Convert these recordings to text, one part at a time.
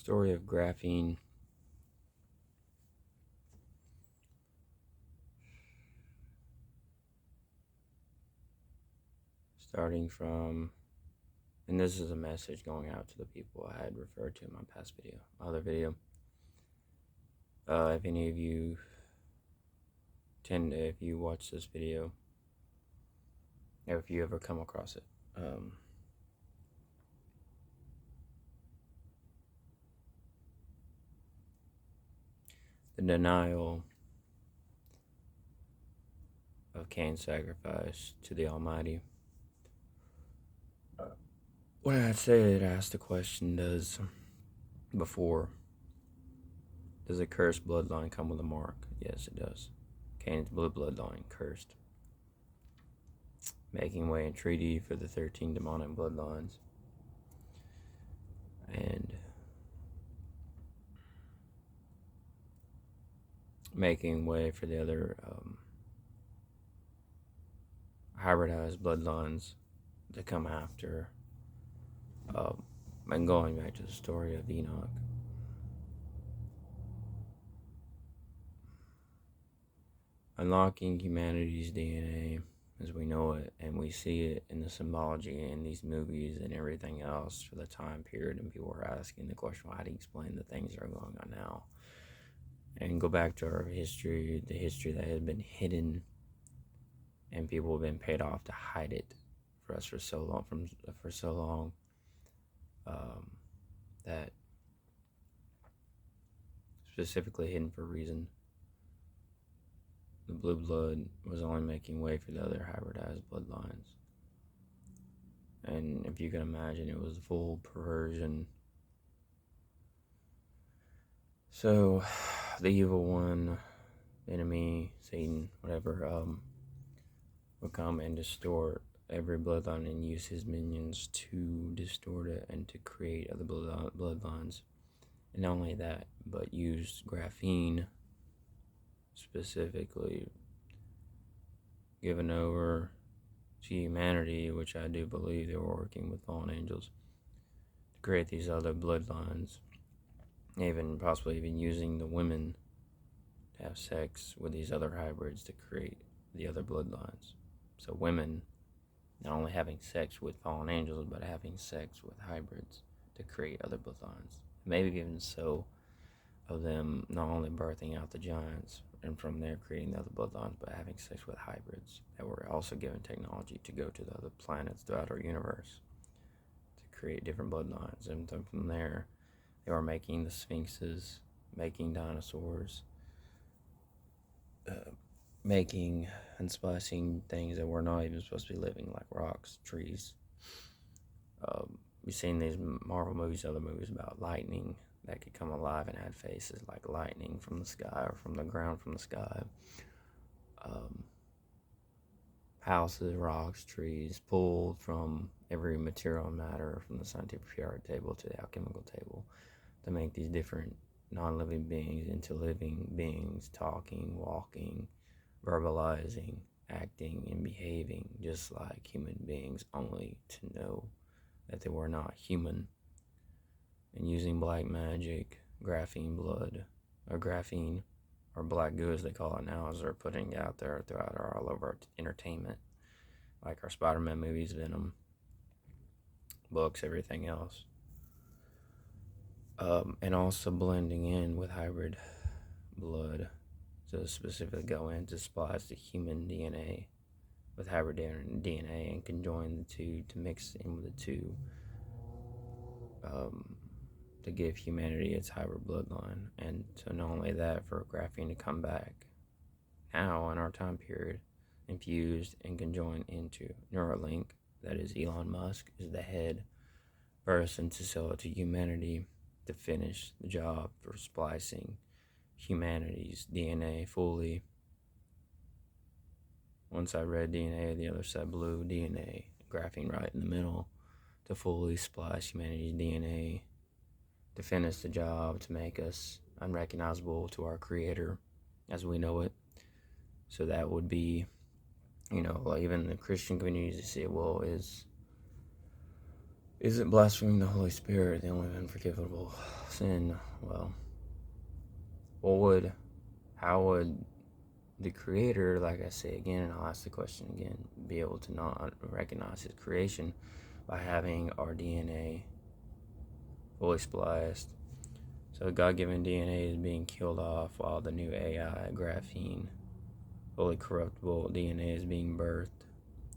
story of graphene starting from, and this is a message going out to the people I had referred to in my past video, other video. If any of you if you watch this video, or if you ever come across it, the denial of Cain's sacrifice to the Almighty. When I say it, I asked the question, does a cursed bloodline come with a mark? Yes, it does. Cain's bloodline cursed, making way in treaty for the 13 demonic bloodlines, and making way for the other hybridized bloodlines to come after, and going back to the story of Enoch. Unlocking humanity's DNA as we know it, and we see it in the symbology in these movies and everything else for the time period, and people are asking the question, well, how do you explain the things that are going on now? And go back to our history, the history that has been hidden, and people have been paid off to hide it for us for so long, that specifically hidden for a reason. The blue blood was only making way for the other hybridized bloodlines. And if you can imagine, it was full perversion. So, the evil one, enemy, Satan, whatever, will come and distort every bloodline and use his minions to distort it and to create other bloodlines. And not only that, but use graphene, specifically given over to humanity, which I do believe they were working with fallen angels, to create these other bloodlines, even possibly even using the women to have sex with these other hybrids to create the other bloodlines. So women not only having sex with fallen angels, but having sex with hybrids to create other bloodlines. Maybe even so, of them not only birthing out the giants and from there creating the other bloodlines, but having sex with hybrids that were also given technology to go to the other planets throughout our universe to create different bloodlines. And then from there, they were making the sphinxes, making dinosaurs, making and splicing things that were not even supposed to be living, like rocks, trees. We've seen these Marvel movies, other movies about lightning that could come alive and had faces like lightning from the sky or from the ground from the sky. Houses, rocks, trees, pulled from every material matter, from the scientific periodic table to the alchemical table, to make these different non-living beings into living beings, talking, walking, verbalizing, acting, and behaving just like human beings, only to know that they were not human. And using black magic, graphene blood, or graphene, or black goo as they call it now, as they're putting it out there throughout all of our entertainment, like our Spider-Man movies, Venom, books, everything else. And also blending in with hybrid blood to specifically go in to splice the human DNA with hybrid DNA and conjoin the two to mix in with the two, to give humanity its hybrid bloodline. And so not only that, for graphene to come back now in our time period, infused and conjoined into Neuralink, that is Elon Musk is the head person to sell it to humanity to finish the job for splicing humanity's DNA fully. One side red DNA, the other side blue DNA, graphene right in the middle, to fully splice humanity's DNA, to finish the job, to make us unrecognizable to our Creator as we know it. So that would be, even the Christian communities see it, well, is Isn't blaspheming the Holy Spirit the only unforgivable sin? Well, how would the Creator, like I say again, and I'll ask the question again, be able to not recognize His creation by having our DNA fully spliced? So God-given DNA is being killed off while the new AI, Graphene, fully corruptible DNA is being birthed.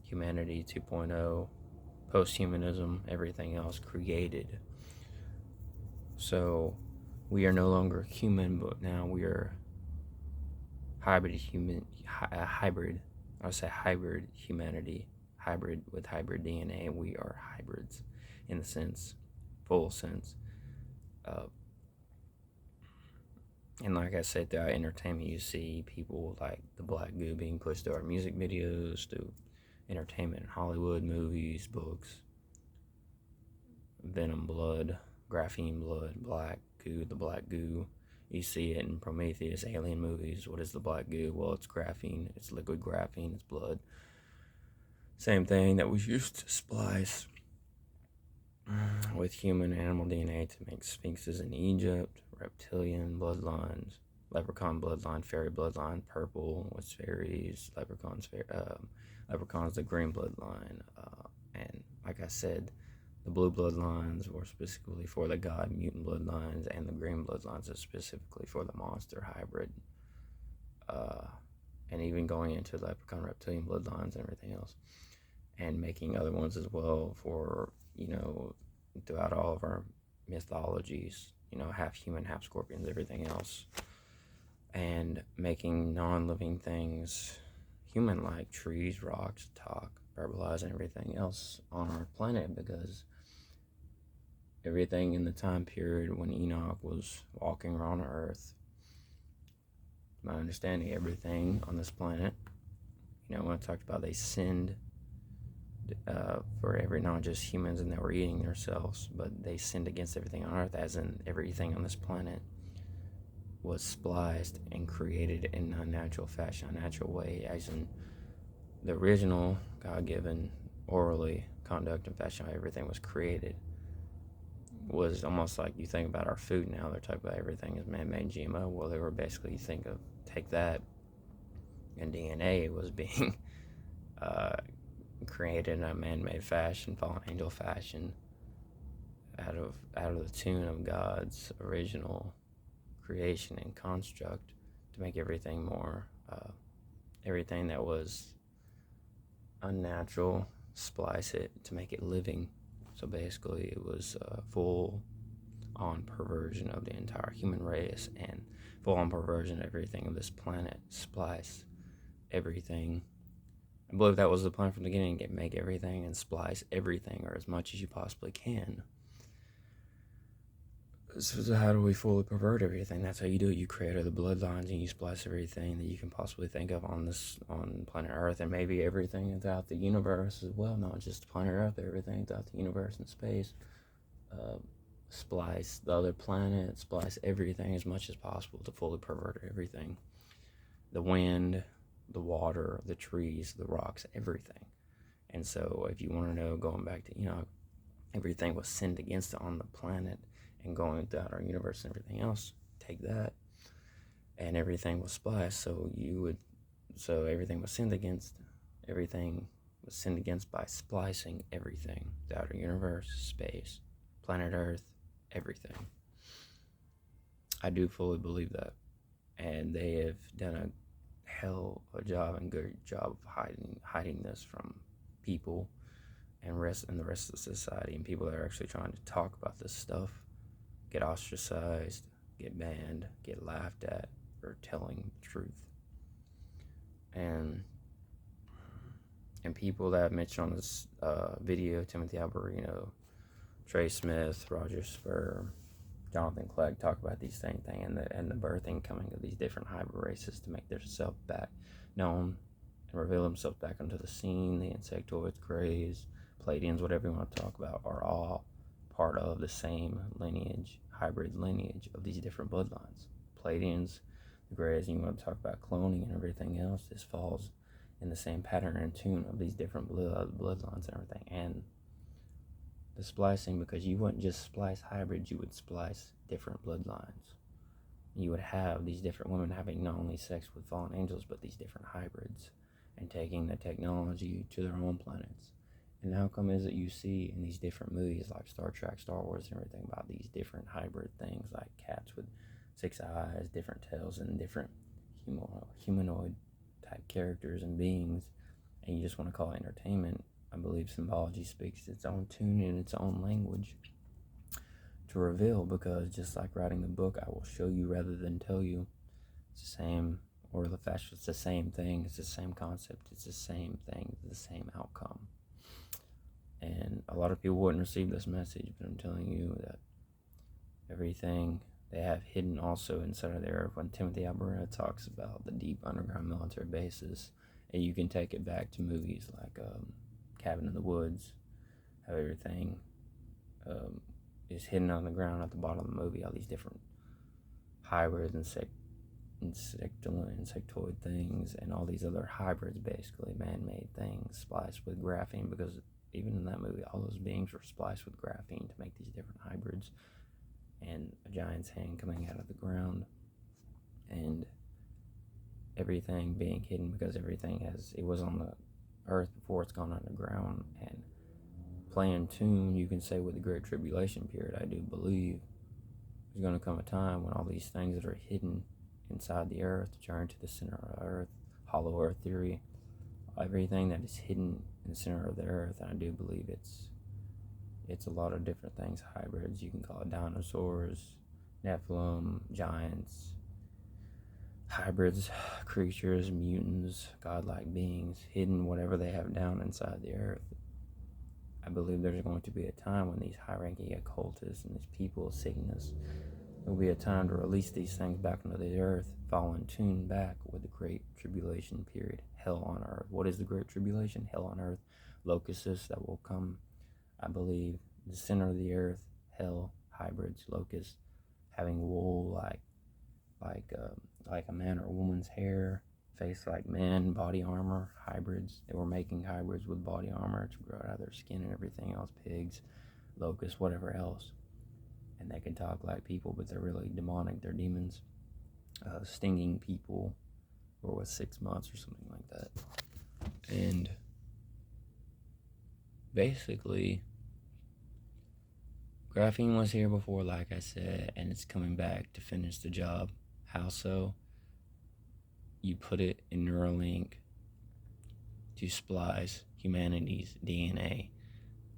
Humanity 2.0, post-humanism, everything else created. So we are no longer human, but now we are hybrid hybrid. I would say hybrid humanity, hybrid with hybrid DNA. We are hybrids in the sense, full sense. Uh, and like I said, throughout entertainment, you see people like the black goo being pushed through our music videos, through entertainment, Hollywood, movies, books, venom blood, graphene blood, black goo, the black goo. You see it in Prometheus, alien movies. What is the black goo? Well, it's graphene. It's liquid graphene. It's blood. Same thing that was used to splice with human animal DNA to make sphinxes in Egypt, reptilian bloodlines, leprechaun bloodline, fairy bloodline, purple with fairies, leprechauns the green bloodline, and like I said, the blue bloodlines were specifically for the god mutant bloodlines, and the green bloodlines are specifically for the monster hybrid, and even going into leprechaun reptilian bloodlines and everything else, and making other ones as well for, throughout all of our mythologies, half human, half scorpions, everything else, and making non-living things human-like, trees, rocks, talk, verbalize, and everything else on our planet, because everything in the time period when Enoch was walking around Earth, my understanding, everything on this planet, when I talked about they sinned for every, not just humans and they were eating themselves, but they sinned against everything on Earth, as in everything on this planet was spliced and created in a natural fashion, a natural way, as in the original God-given orally conduct and fashion how everything was created was almost like you think about our food now. They're talking about everything is man-made GMO. Well, they were basically, take that, and D.N.A. was being created in a man-made fashion, fallen angel fashion, out of the tune of God's original creation and construct, to make everything more, everything that was unnatural, splice it to make it living. So basically, it was full on perversion of the entire human race and full on perversion of everything of this planet. Splice everything. I believe that was the plan from the beginning: make everything and splice everything, or as much as you possibly can. So how do we fully pervert everything? That's how you do it. You create other bloodlines and you splice everything that you can possibly think of on planet Earth, and maybe everything throughout the universe as well. Not just planet Earth, but everything throughout the universe and space. Splice the other planets, splice everything as much as possible to fully pervert everything. The wind, the water, the trees, the rocks, everything. And so if you want to know, going back to everything was sinned against on the planet and going throughout our universe and everything else, take that, and everything was spliced. So everything was sinned against. Everything was sinned against by splicing everything throughout our universe, space, planet Earth, everything. I do fully believe that, and they have done a hell of a job and good job of hiding this from people and the rest of society, and people that are actually trying to talk about this stuff get ostracized, get banned, get laughed at for telling the truth. And people that I've mentioned on this video: Timothy Alberino, Trey Smith, Roger Spur, Jonathan Clegg, talk about these same things, and the birthing coming of these different hybrid races to make themselves back known and reveal themselves back onto the scene. The insectoids, grays, Palladians, whatever you want to talk about, are all part of the same lineage, hybrid lineage of these different bloodlines. Palladians, the grays, and you want to talk about cloning and everything else, this falls in the same pattern and tune of these different bloodlines and everything. And the splicing, because you wouldn't just splice hybrids, you would splice different bloodlines. You would have these different women having not only sex with fallen angels, but these different hybrids, and taking the technology to their own planets. And how come is it you see in these different movies like Star Trek, Star Wars, and everything about these different hybrid things like cats with 6 eyes, different tails, and different humanoid type characters and beings, and you just want to call it entertainment? I believe symbology speaks its own tune in its own language to reveal, because just like writing the book, I will show you rather than tell you. It's the same, or the fact it's the same thing, it's the same concept, it's the same thing, the same outcome. And a lot of people wouldn't receive this message, but I'm telling you that everything they have hidden also inside of the earth. When Timothy Alberta talks about the deep underground military bases, and you can take it back to movies like Cabin in the Woods, how everything is hidden on the ground at the bottom of the movie, all these different hybrids, insectoid things, and all these other hybrids, basically man-made things spliced with graphene, because even in that movie, all those beings were spliced with graphene to make these different hybrids, and a giant's hand coming out of the ground, and everything being hidden, because it was on the earth before it's gone underground. And playing tune, you can say, with the Great Tribulation period, I do believe there's going to come a time when all these things that are hidden inside the earth turn to the center of the earth, hollow earth theory, everything that is hidden in the center of the earth. And I do believe it's a lot of different things, hybrids, you can call it dinosaurs, Nephilim, giants, hybrids, creatures, mutants, godlike beings, hidden, whatever they have down inside the earth. I believe there's going to be a time when these high-ranking occultists and these people seeking us, there will be a time to release these things back into the earth, fall in tune back with the Great Tribulation period, hell on earth. What is the Great Tribulation? Hell on earth, locusts that will come, I believe, the center of the earth, hell, hybrids, locusts, having wool like a man or a woman's hair, face like men, body armor, hybrids. They were making hybrids with body armor to grow out of their skin and everything else, pigs, locusts, whatever else. And they can talk like people, but they're really demonic, they're demons, stinging people, or with 6 months or something like that. And basically, graphene was here before, like I said, and it's coming back to finish the job. How so? You put it in Neuralink to splice humanity's DNA.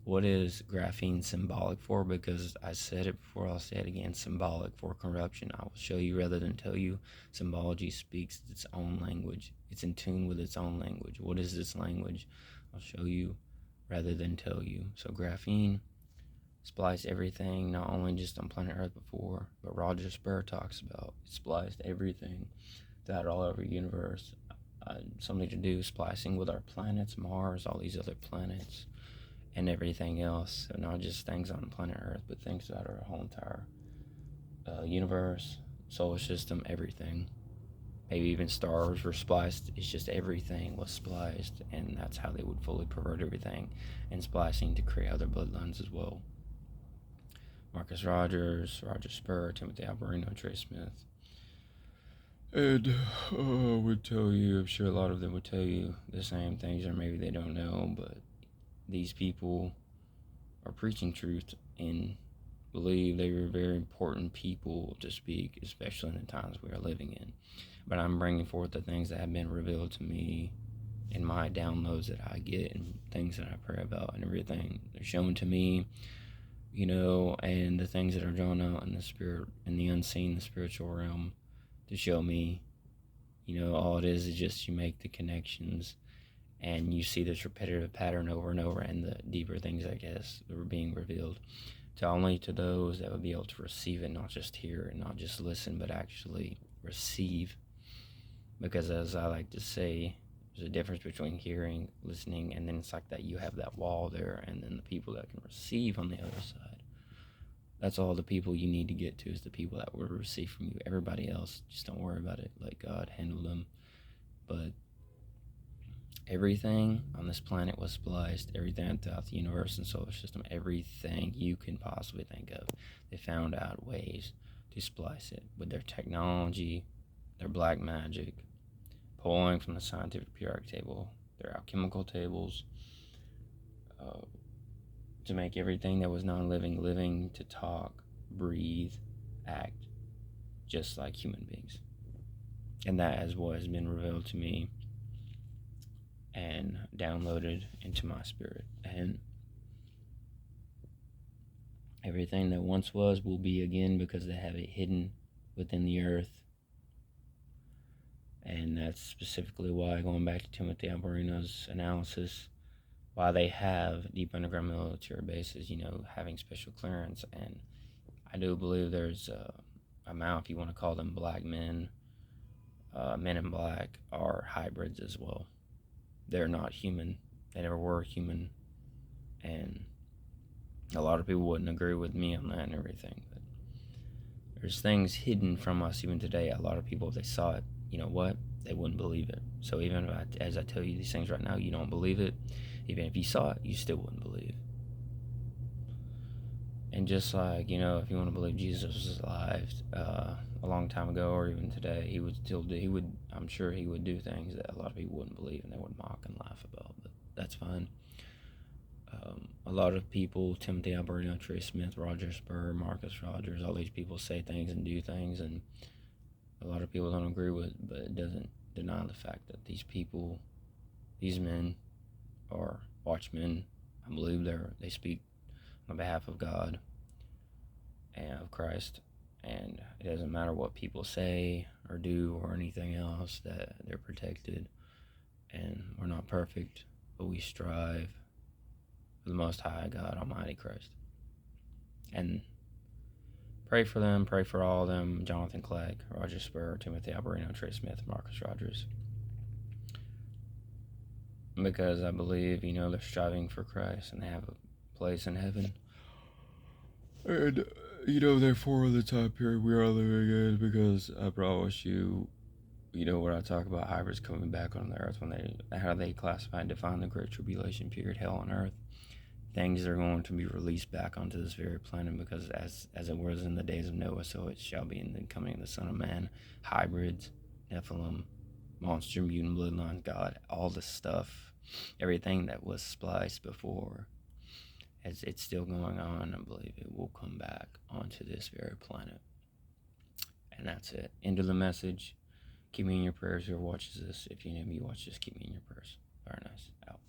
What is graphene symbolic for? Because I said it before, I'll say it again, symbolic for corruption. I will show you rather than tell you. Symbology speaks its own language. It's in tune with its own language. What is this language? I'll show you rather than tell you. So graphene spliced everything, not only just on planet Earth before, but Roger Spur talks about it spliced everything throughout all over the universe. Something to do splicing with our planets, Mars, all these other planets, and everything else. So not just things on planet Earth, but things throughout our whole entire universe, solar system, everything. Maybe even stars were spliced. It's just everything was spliced, and that's how they would fully pervert everything, and splicing to create other bloodlines as well. Marcus Rogers, Roger Spur, Timothy Alberino, Trey Smith. And would tell you, I'm sure a lot of them would tell you the same things, or maybe they don't know, but these people are preaching truth and believe they are very important people to speak, especially in the times we are living in. But I'm bringing forth the things that have been revealed to me in my downloads that I get, and things that I pray about, and everything they're shown to me, and the things that are drawn out in the spirit, in the unseen, the spiritual realm, to show me. All it is just you make the connections, and you see this repetitive pattern over and over, and the deeper things, I guess, that were being revealed to those that would be able to receive it, not just hear and not just listen, but actually receive. Because as I like to say, there's a difference between hearing, listening, and then it's like that you have that wall there, and then the people that can receive on the other side. That's all the people you need to get to, is the people that will receive from you. Everybody else, just don't worry about it. Let God handle them. But Everything on this planet was spliced, everything throughout the universe and solar system, everything you can possibly think of. They found out ways to splice it with their technology, their black magic, pulling from the scientific periodic table, their alchemical tables, uh, to make everything that was non-living living, to talk, breathe, act just like human beings. And that is what has been revealed to me and downloaded into my spirit. And everything that once was will be again, because they have it hidden within the earth. And that's specifically why, going back to Timothy Alberino's analysis, why they have deep underground military bases, having special clearance. And I do believe there's a amount, if you want to call them black men, men in black are hybrids as well. They're not human. They never were human. And a lot of people wouldn't agree with me on that and everything. But there's things hidden from us even today. A lot of people, if they saw it, you know what? They wouldn't believe it. So even if as I tell you these things right now, you don't believe it. Even if you saw it, you still wouldn't believe. And just like, if you want to believe Jesus was alive a long time ago, or even today, he would still do, I'm sure he would do things that a lot of people wouldn't believe and they would mock and laugh about, but that's fine. A lot of people, Timothy Alberino, Trey Smith, Roger Spur, Marcus Rogers, all these people say things and do things, and a lot of people don't agree with it, but it doesn't deny the fact that these people, these men, are watchmen. I believe they speak on behalf of God and of Christ, and it doesn't matter what people say or do or anything else, that they're protected, and we're not perfect, but we strive for the Most High God, Almighty Christ. And pray for them, pray for all of them, Jonathan Clegg, Roger Spur, Timothy Alberino, Trey Smith, Marcus Rogers, because I believe, they're striving for Christ and they have a place in heaven. And, therefore, the time period we are living in, because I promise you, when I talk about hybrids coming back on the earth, how they classify and define the Great Tribulation period, hell on earth, things are going to be released back onto this very planet, because as it was in the days of Noah, so it shall be in the coming of the Son of Man. Hybrids, Nephilim, monster, mutant, bloodline, God, all this stuff, everything that was spliced before, as it's still going on, I believe it will come back onto this very planet. And that's it. End of the message. Keep me in your prayers. Whoever watches this, if you know me, watch this, keep me in your prayers. Very nice. Out.